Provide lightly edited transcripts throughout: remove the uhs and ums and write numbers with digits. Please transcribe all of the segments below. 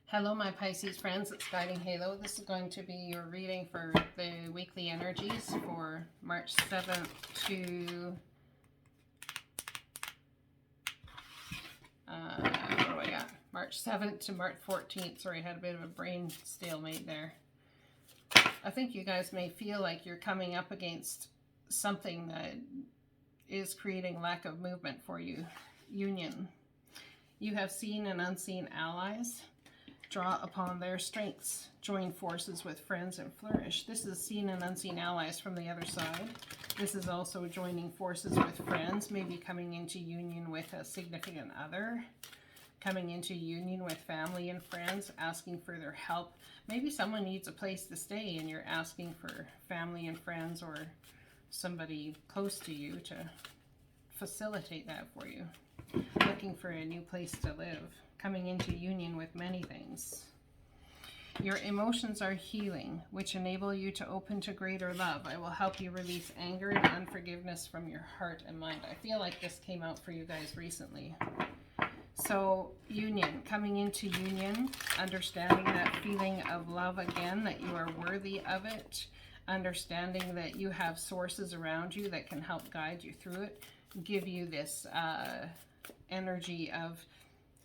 Hello, my Pisces friends. It's Guiding Halo. This is going to be your reading for the weekly energies for March 7th to what do I got? March 7th to March 14th. Sorry, I had a bit of a brain stalemate there. I think you guys may feel like you're coming up against something that is creating lack of movement for you. Union. You have seen and unseen allies. Draw upon their strengths, join forces with friends and flourish. This is seen and unseen allies from the other side. This is also joining forces with friends, maybe coming into union with a significant other, coming into union with family and friends, asking for their help. Maybe someone needs a place to stay and you're asking for family and friends or somebody close to you to facilitate that for you. Looking for a new place to live. Coming into union with many things. Your emotions are healing, which enable you to open to greater love. I will help you release anger and unforgiveness from your heart and mind. I feel like this came out for you guys recently. So, union, coming into union, understanding that feeling of love again, that you are worthy of it, understanding that you have sources around you that can help guide you through it, give you this energy of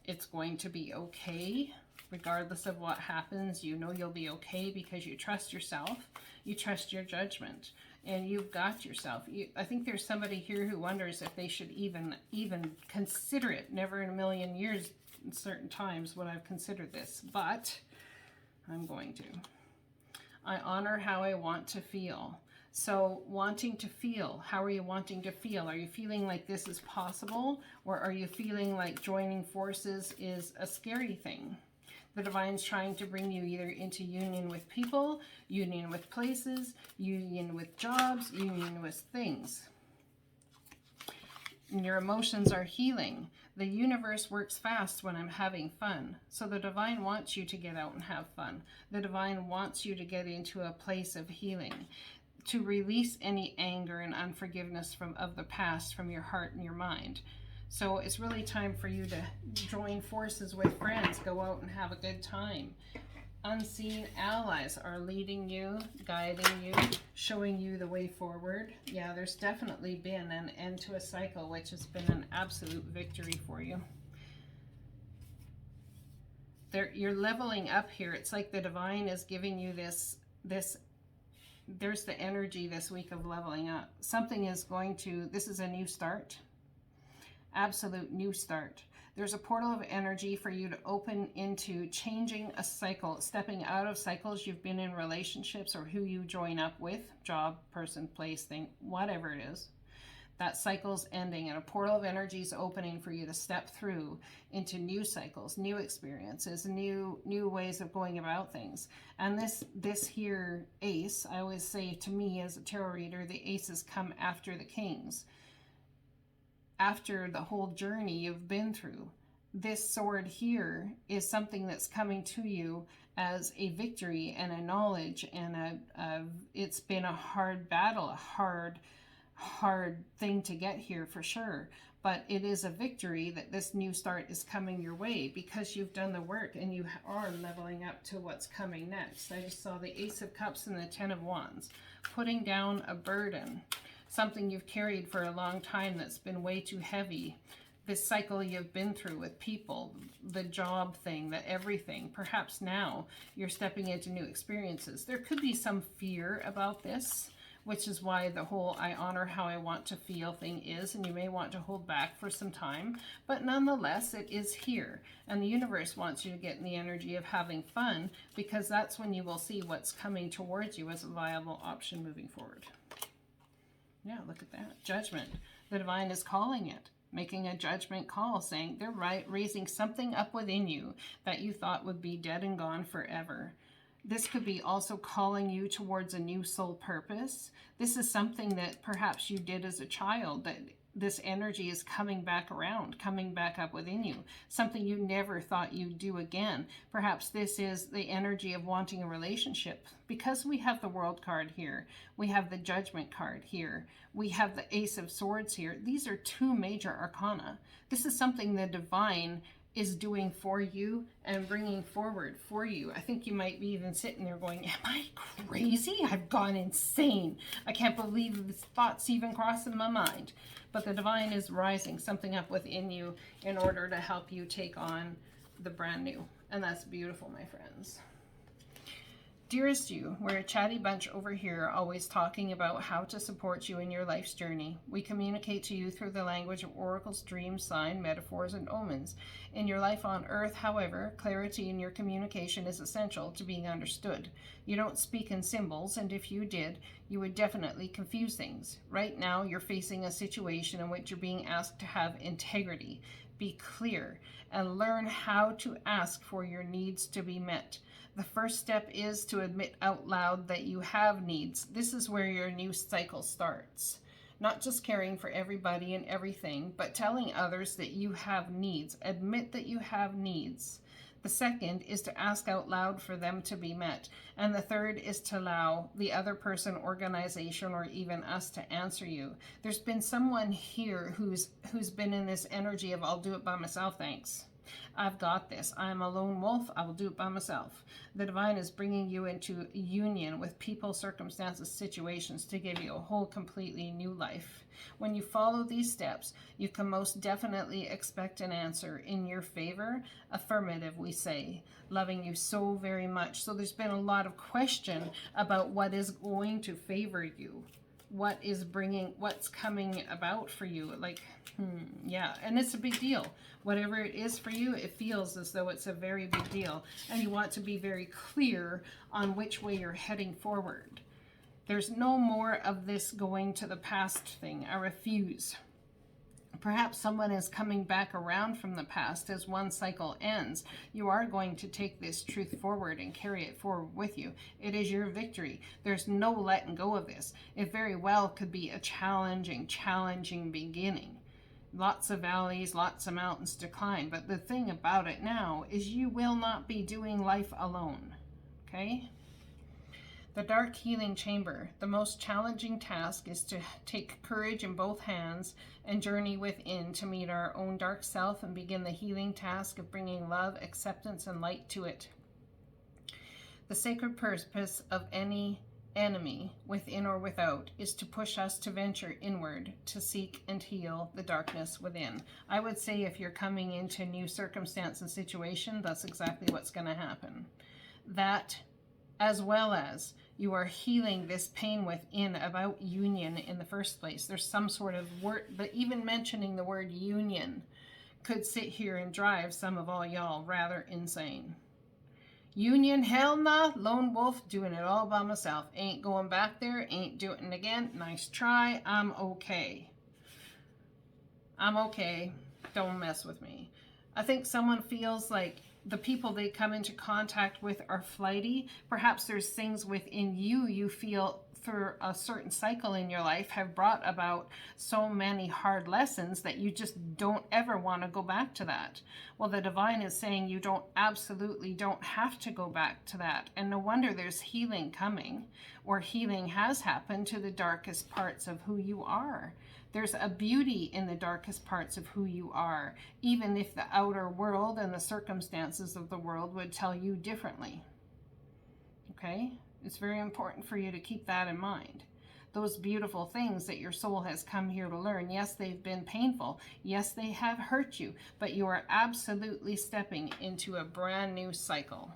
it's going to be okay, regardless of what happens. You know you'll be okay because you trust yourself, you trust your judgment, and you've got yourself. I think there's somebody here who wonders if they should even consider it. Never in a million years, in certain times, would I've considered this, but I'm going to. I honor how I want to feel. So wanting to feel, how are you wanting to feel? Are you feeling like this is possible? Or are you feeling like joining forces is a scary thing? The Divine's trying to bring you either into union with people, union with places, union with jobs, union with things. And your emotions are healing. The universe works fast when I'm having fun. So the Divine wants you to get out and have fun. The Divine wants you to get into a place of healing, to release any anger and unforgiveness of the past from your heart and your mind. So it's really time for you to join forces with friends, go out and have a good time. Unseen allies are leading you, guiding you, showing you the way forward. Yeah, there's definitely been an end to a cycle, which has been an absolute victory for you. You're leveling up here. It's like the Divine is giving you this there's the energy this week of leveling up. Something is going to, this is a new start. Absolute new start. There's a portal of energy for you to open into changing a cycle, stepping out of cycles you've been in, relationships or who you join up with, job, person, place, thing, whatever it is. That cycle's ending and a portal of energy is opening for you to step through into new cycles, new experiences, new ways of going about things. And this here ace, I always say to me as a tarot reader, the aces come after the kings. After the whole journey you've been through. This sword here is something that's coming to you as a victory and a knowledge and it's been a hard battle, a hard thing to get here for sure, but it is a victory that this new start is coming your way because you've done the work and you are leveling up to what's coming next. I just saw the Ace of Cups and the Ten of Wands, putting down a burden, something you've carried for a long time that's been way too heavy. This cycle you've been through with people, the job thing, the everything. Perhaps now you're stepping into new experiences. There could be some fear about this, which is why the whole I honor how I want to feel thing is, and you may want to hold back for some time, but nonetheless, it is here. And the universe wants you to get in the energy of having fun because that's when you will see what's coming towards you as a viable option moving forward. Yeah, look at that. Judgment. The Divine is calling it, making a judgment call, saying they're raising something up within you that you thought would be dead and gone forever. This could be also calling you towards a new soul purpose. This is something that perhaps you did as a child, that this energy is coming back around, coming back up within you. Something you never thought you'd do again. Perhaps this is the energy of wanting a relationship. Because we have the World card here, we have the Judgment card here, we have the Ace of Swords here. These are two major arcana. This is something the divine is doing for you and bringing forward for you. I think you might be even sitting there going, am I crazy? I've gone insane. I can't believe this thought's even crossing my mind. But the divine is rising something up within you in order to help you take on the brand new. And that's beautiful, my friends. Dearest you, we're a chatty bunch over here, always talking about how to support you in your life's journey. We communicate to you through the language of oracles, dreams, sign, metaphors, and omens. In your life on Earth, however, clarity in your communication is essential to being understood. You don't speak in symbols, and if you did, you would definitely confuse things. Right now, you're facing a situation in which you're being asked to have integrity, be clear, and learn how to ask for your needs to be met. The first step is to admit out loud that you have needs. This is where your new cycle starts. Not just caring for everybody and everything, but telling others that you have needs. Admit that you have needs. The second is to ask out loud for them to be met. And the third is to allow the other person, organization, or even us to answer you. There's been someone here who's been in this energy of, I'll do it by myself, thanks. I've got this. I'm a lone wolf. I will do it by myself. The divine is bringing you into union with people, circumstances, situations to give you a whole completely new life. When you follow these steps, you can most definitely expect an answer in your favor. Affirmative, we say. Loving you so very much. So there's been a lot of question about what is going to favor you. What's coming about for you. Like, yeah, and it's a big deal. Whatever it is for you, it feels as though it's a very big deal. And you want to be very clear on which way you're heading forward. There's no more of this going to the past thing. I refuse. Perhaps someone is coming back around from the past as one cycle ends. You are going to take this truth forward and carry it forward with you. It is your victory. There's no letting go of this. It very well could be a challenging beginning. Lots of valleys, lots of mountains to climb. But the thing about it now is you will not be doing life alone. Okay? The dark healing chamber. The most challenging task is to take courage in both hands and journey within to meet our own dark self and begin the healing task of bringing love, acceptance, and light to it. The sacred purpose of any enemy, within or without, is to push us to venture inward, to seek and heal the darkness within. I would say if you're coming into a new circumstance and situation, that's exactly what's going to happen. That, as well as you are healing this pain within about union in the first place. There's some sort of word, but even mentioning the word union could sit here and drive some of all y'all rather insane. Union, hell nah, lone wolf, doing it all by myself. Ain't going back there, ain't doing it again. Nice try, I'm okay. I'm okay, don't mess with me. I think someone feels like the people they come into contact with are flighty. Perhaps there's things within you feel through a certain cycle in your life have brought about so many hard lessons that you just don't ever want to go back to that. Well, the divine is saying you absolutely don't have to go back to that. And no wonder there's healing coming, or healing has happened to the darkest parts of who you are. There's a beauty in the darkest parts of who you are, even if the outer world and the circumstances of the world would tell you differently. Okay? It's very important for you to keep that in mind. Those beautiful things that your soul has come here to learn, yes, they've been painful. Yes, they have hurt you, but you are absolutely stepping into a brand new cycle.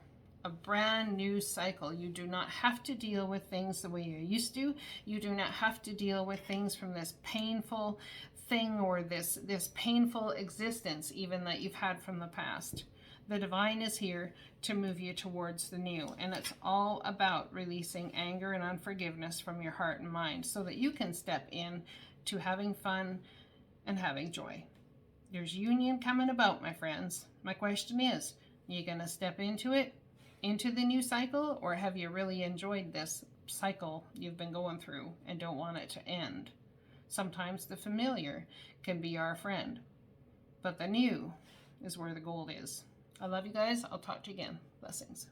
A brand new cycle. You do not have to deal with things the way you used to. You do not have to deal with things from this painful thing or this painful existence even that you've had from the past. The divine is here to move you towards the new, and it's all about releasing anger and unforgiveness from your heart and mind so that you can step in to having fun and having joy. There's union coming about, my friends. My question is, are you going to step into it, into the new cycle, or have you really enjoyed this cycle you've been going through and don't want it to end? Sometimes the familiar can be our friend, but the new is where the gold is. I love you guys. I'll talk to you again. Blessings.